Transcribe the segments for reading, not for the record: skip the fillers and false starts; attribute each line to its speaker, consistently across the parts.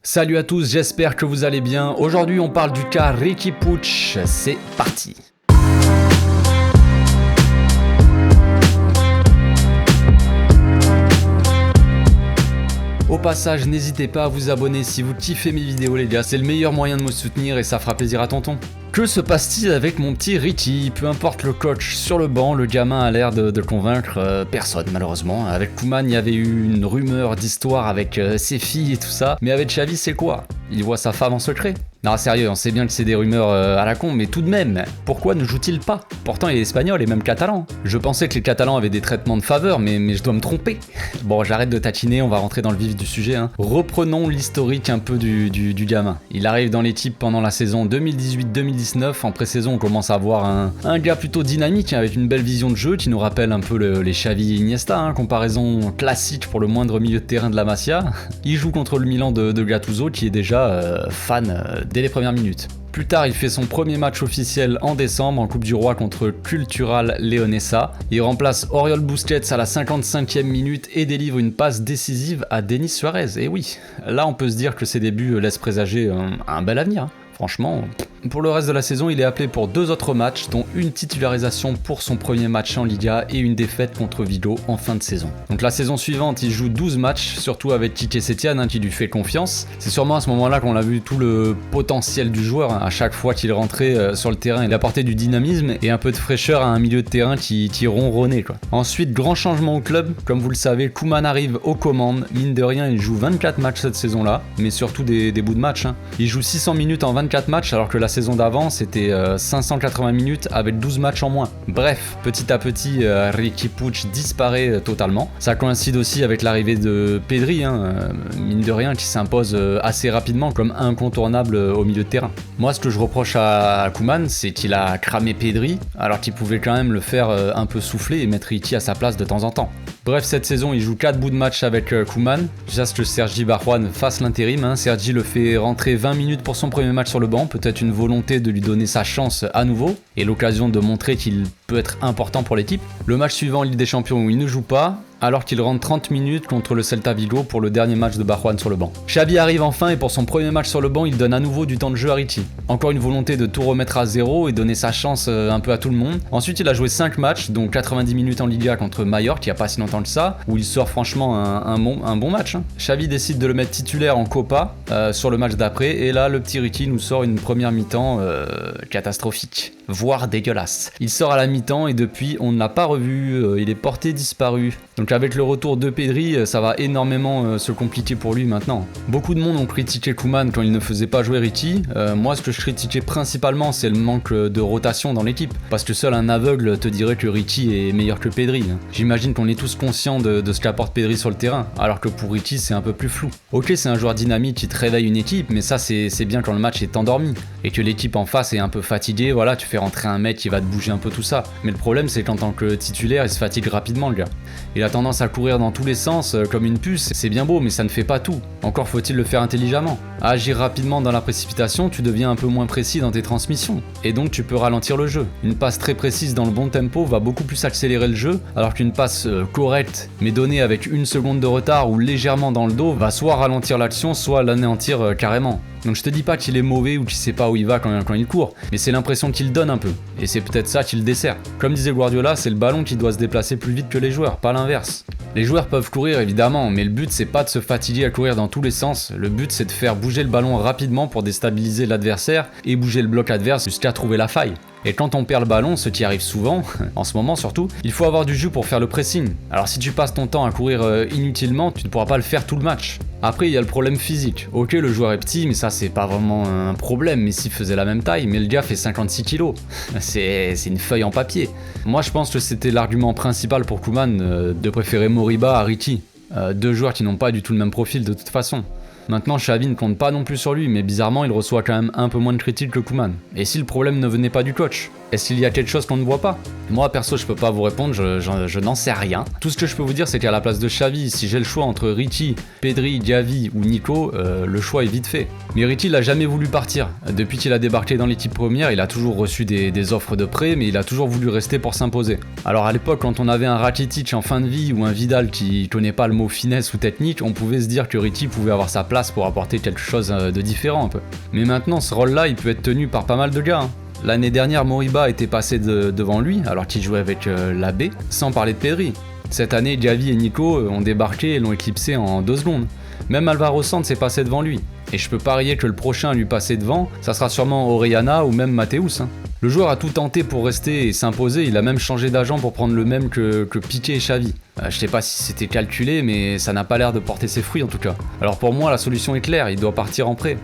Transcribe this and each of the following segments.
Speaker 1: Salut à tous, j'espère que vous allez bien. Aujourd'hui on parle du cas Riqui Puig, c'est parti. Au passage, n'hésitez pas à vous abonner si vous kiffez mes vidéos les gars, c'est le meilleur moyen de me soutenir et ça fera plaisir à tonton. Que se passe-t-il avec mon petit Riqui? Peu importe le coach sur le banc, le gamin a l'air de convaincre personne malheureusement. Avec Koeman, il y avait eu une rumeur d'histoire avec ses filles et tout ça, mais avec Xavi c'est quoi? Il voit sa femme en secret? Non sérieux, on sait bien que c'est des rumeurs à la con, mais tout de même, pourquoi ne joue-t-il pas? Pourtant il est espagnol et même catalan. Je pensais que les Catalans avaient des traitements de faveur, mais je dois me tromper. Bon, j'arrête de tatiner, on va rentrer dans le vif du sujet. Reprenons l'historique un peu du gamin. Il arrive dans l'équipe pendant la saison 2018-2019. En pré-saison, on commence à voir un gars plutôt dynamique, avec une belle vision de jeu qui nous rappelle un peu les Xavi Iniesta, comparaison classique pour le moindre milieu de terrain de la Masia. Il joue contre le Milan de Gattuso qui est déjà fan dès les premières minutes. Plus tard, il fait son premier match officiel en décembre en Coupe du Roi contre Cultural Leonesa. Il remplace Oriol Busquets à la 55e minute et délivre une passe décisive à Denis Suarez. Et oui, là on peut se dire que ses débuts laissent présager un bel avenir. Franchement, pour le reste de la saison, il est appelé pour 2 autres matchs, dont une titularisation pour son premier match en Liga et une défaite contre Vigo en fin de saison. Donc la saison suivante, il joue 12 matchs, surtout avec Quique Setién qui lui fait confiance. C'est sûrement à ce moment-là qu'on a vu tout le potentiel du joueur. À chaque fois qu'il rentrait sur le terrain, il apportait du dynamisme et un peu de fraîcheur à un milieu de terrain qui ronronnait. Ensuite, grand changement au club. Comme vous le savez, Koeman arrive aux commandes. Mine de rien, il joue 24 matchs cette saison-là, mais surtout des bouts de match. Il joue 600 minutes en 24 matchs alors que la saison d'avant c'était 580 minutes avec 12 matchs en moins. Bref, petit à petit Riqui Puig disparaît totalement. Ça coïncide aussi avec l'arrivée de Pedri, mine de rien, qui s'impose assez rapidement comme incontournable au milieu de terrain. Moi, ce que je reproche à Koeman, c'est qu'il a cramé Pedri alors qu'il pouvait quand même le faire un peu souffler et mettre Riqui à sa place de temps en temps. Bref, cette saison, il joue 4 bouts de match avec Koeman. Déjà, ce que Sergi Barjuan fasse l'intérim. Sergi le fait rentrer 20 minutes pour son premier match sur le banc. Peut-être une volonté de lui donner sa chance à nouveau et l'occasion de montrer qu'il peut être important pour l'équipe. Le match suivant, Ligue des Champions, où il ne joue pas, alors qu'il rentre 30 minutes contre le Celta Vigo pour le dernier match de Barjuan sur le banc. Xavi arrive enfin et pour son premier match sur le banc, il donne à nouveau du temps de jeu à Riqui. Encore une volonté de tout remettre à zéro et donner sa chance un peu à tout le monde. Ensuite, il a joué 5 matchs, dont 90 minutes en Liga contre Mallorca, il n'y a pas si longtemps que ça, où il sort franchement un bon match. Xavi décide de le mettre titulaire en Copa sur le match d'après, et là, le petit Riqui nous sort une première mi-temps catastrophique, voire dégueulasse. Il sort à la mi-temps et depuis, on ne l'a pas revu, il est porté disparu. Donc avec le retour de Pedri, ça va énormément se compliquer pour lui maintenant. Beaucoup de monde ont critiqué Koeman quand il ne faisait pas jouer Riqui. Moi, ce que je critiquais principalement, c'est le manque de rotation dans l'équipe. Parce que seul un aveugle te dirait que Riqui est meilleur que Pedri. J'imagine qu'on est tous conscients de ce qu'apporte Pedri sur le terrain, alors que pour Riqui, c'est un peu plus flou. Ok, c'est un joueur dynamique qui te réveille une équipe, mais ça, c'est bien quand le match est endormi. Et que l'équipe en face est un peu fatiguée, voilà, tu fais rentrer un mec qui va te bouger un peu tout ça. Mais le problème, c'est qu'en tant que titulaire, il se fatigue rapidement, le gars. Il a tendance à courir dans tous les sens comme une puce, c'est bien beau mais ça ne fait pas tout. Encore faut-il le faire intelligemment. À agir rapidement dans la précipitation, tu deviens un peu moins précis dans tes transmissions et donc tu peux ralentir le jeu. Une passe très précise dans le bon tempo va beaucoup plus accélérer le jeu, alors qu'une passe correcte mais donnée avec 1 seconde de retard ou légèrement dans le dos va soit ralentir l'action, soit l'anéantir carrément. Donc je te dis pas qu'il est mauvais ou qu'il sait pas où il va quand il court, mais c'est l'impression qu'il donne un peu, et c'est peut-être ça qui le dessert. Comme disait Guardiola, c'est le ballon qui doit se déplacer plus vite que les joueurs, pas l'inverse. Les joueurs peuvent courir évidemment, mais le but c'est pas de se fatiguer à courir dans tous les sens, le but c'est de faire bouger le ballon rapidement pour déstabiliser l'adversaire et bouger le bloc adverse jusqu'à trouver la faille. Et quand on perd le ballon, ce qui arrive souvent, en ce moment surtout, il faut avoir du jus pour faire le pressing. Alors si tu passes ton temps à courir inutilement, tu ne pourras pas le faire tout le match. Après il y a le problème physique. Ok, le joueur est petit, mais ça c'est pas vraiment un problème, mais s'il faisait la même taille, mais le gars fait 56 kilos. C'est une feuille en papier. Moi je pense que c'était l'argument principal pour Koeman de préférer Moriba à Riqui. 2 joueurs qui n'ont pas du tout le même profil de toute façon. Maintenant, Xavi ne compte pas non plus sur lui, mais bizarrement, il reçoit quand même un peu moins de critiques que Koeman. Et si le problème ne venait pas du coach? Est-ce qu'il y a quelque chose qu'on ne voit pas? Moi perso je peux pas vous répondre, je n'en sais rien. Tout ce que je peux vous dire c'est qu'à la place de Xavi, si j'ai le choix entre Richie, Pedri, Gavi ou Nico, le choix est vite fait. Mais Richie il a jamais voulu partir. Depuis qu'il a débarqué dans l'équipe première, il a toujours reçu des offres de prêt, mais il a toujours voulu rester pour s'imposer. Alors à l'époque quand on avait un Rakitic en fin de vie ou un Vidal qui connaît pas le mot finesse ou technique, on pouvait se dire que Richie pouvait avoir sa place pour apporter quelque chose de différent un peu. Mais maintenant ce rôle là il peut être tenu par pas mal de gars. L'année dernière, Moriba était passé devant lui alors qu'il jouait avec la B, sans parler de Pedri. Cette année, Gavi et Nico ont débarqué et l'ont éclipsé en 2 secondes. Même Alvaro Sanz s'est passé devant lui. Et je peux parier que le prochain à lui passer devant, ça sera sûrement Orellana ou même Matthäus. Le joueur a tout tenté pour rester et s'imposer, il a même changé d'agent pour prendre le même que Piqué et Xavi. Je sais pas si c'était calculé, mais ça n'a pas l'air de porter ses fruits en tout cas. Alors pour moi, la solution est claire, il doit partir en prêt.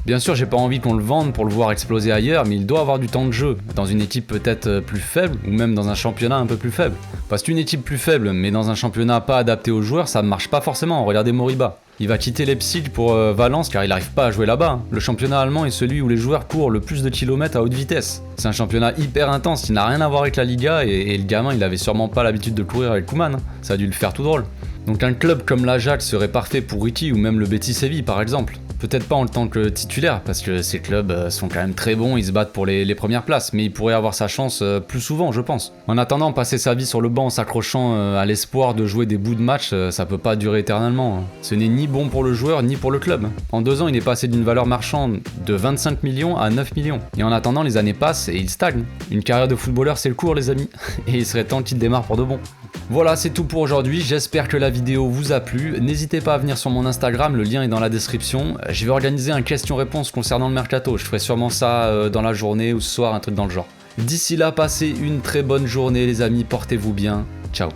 Speaker 1: Bien sûr, j'ai pas envie qu'on le vende pour le voir exploser ailleurs, mais il doit avoir du temps de jeu, dans une équipe peut-être plus faible, ou même dans un championnat un peu plus faible. Parce qu'une équipe plus faible, mais dans un championnat pas adapté aux joueurs, ça ne marche pas forcément, regardez Moriba. Il va quitter Leipzig pour Valence car il n'arrive pas à jouer là-bas. Le championnat allemand est celui où les joueurs courent le plus de kilomètres à haute vitesse. C'est un championnat hyper intense qui n'a rien à voir avec la Liga et le gamin il avait sûrement pas l'habitude de courir avec Koeman, ça a dû le faire tout drôle. Donc un club comme l'Ajax serait parfait pour Richie ou même le Betis Séville par exemple. Peut-être pas en tant que titulaire, parce que ces clubs sont quand même très bons, ils se battent pour les premières places, mais il pourrait avoir sa chance plus souvent, je pense. En attendant, passer sa vie sur le banc en s'accrochant à l'espoir de jouer des bouts de match, ça peut pas durer éternellement. Ce n'est ni bon pour le joueur, ni pour le club. En 2 ans, il est passé d'une valeur marchande de 25 millions à 9 millions. Et en attendant, les années passent et il stagne. Une carrière de footballeur, c'est le court, les amis. Et il serait temps qu'il démarre pour de bon. Voilà, c'est tout pour aujourd'hui, j'espère que la vidéo vous a plu. N'hésitez pas à venir sur mon Instagram, le lien est dans la description. Je vais organiser un question-réponse concernant le mercato, je ferai sûrement ça dans la journée ou ce soir, un truc dans le genre. D'ici là, passez une très bonne journée les amis, portez-vous bien, ciao.